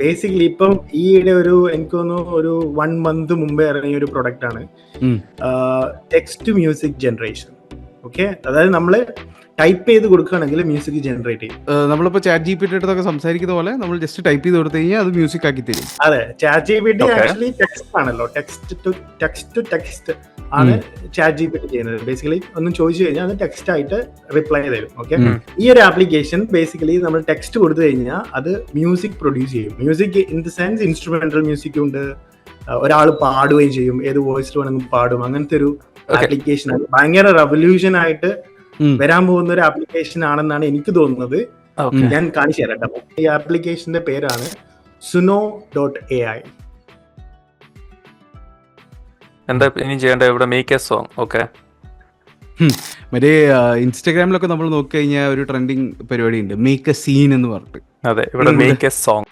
Basically ഇപ്പം ഈയിടെ എനിക്ക് തോന്നുന്നു ഒരു 1 month മുമ്പേ ഇറങ്ങിയ ഒരു പ്രൊഡക്റ്റ് ആണ് ടെക്സ്റ്റ് മ്യൂസിക് ജനറേഷൻ. ഓക്കെ, അതായത് നമ്മള് ടൈപ്പ് ചെയ്ത് കൊടുക്കുകയാണെങ്കിൽ മ്യൂസിക് ജനറേറ്റ് ചെയ്യും. നമ്മളിപ്പോ ചാറ്റ് ജിപിടി അടുത്തൊക്കെ സംസാരിക്കുന്ന പോലെ നമ്മൾ ജസ്റ്റ് ടൈപ്പ് ചെയ്ത് കൊടുത്തു കഴിഞ്ഞാൽ അത് മ്യൂസിക് ആക്കി തരും. അതെ, ചാറ്റ് ജിപിടി ആക്ച്വലി ടെക്സ്റ്റ് ആണല്ലോ, ടെക്സ്റ്റ് ടു ടെക്സ്റ്റ് ആണ് ചാറ്റ് ജിപിടി ചെയ്യുന്നത്. ബേസിക്കലി ഒന്നും ചോദിച്ചു കഴിഞ്ഞാൽ അത് ടെക്സ്റ്റ് ആയിട്ട് റിപ്ലൈ തരും. ഓക്കെ, ഈ ഒരു ആപ്ലിക്കേഷൻ ബേസിക്കലി നമ്മൾ ടെക്സ്റ്റ് കൊടുത്തു കഴിഞ്ഞാൽ അത് മ്യൂസിക് പ്രൊഡ്യൂസ് ചെയ്യും. Music in the sense instrumental music ഉണ്ട്, ഒരാൾ പാടുകയും ചെയ്യും, ഏത് വോയിസിൽ വേണമെങ്കിലും പാടും. അങ്ങനത്തെ ഒരു ആപ്ലിക്കേഷൻ ആണ്. ഭയങ്കര റെവല്യൂഷൻ ആയിട്ട് വരാൻ പോകുന്ന ഒരു ആപ്ലിക്കേഷൻ ആണെന്നാണ് എനിക്ക് തോന്നുന്നത്. ഞാൻ കാണിച്ചു തരാം. ഈ ആപ്ലിക്കേഷന്റെ പേരാണ് suno.ai. എന്താ ഇനി ചെയ്യേണ്ടത്? ഇവിടെ മേക്ക് എ സോങ്. ഓക്കെ, മറ്റേ ഇൻസ്റ്റാഗ്രാമിലൊക്കെ നമ്മൾ നോക്കി കഴിഞ്ഞാൽ ഒരു ട്രെൻഡിങ് പരിപാടി ഉണ്ട്, മേക്ക് എ സീൻ എന്ന് പറഞ്ഞിട്ട്. അതെ, ഇവിടെ മേക്ക് എ സോങ്.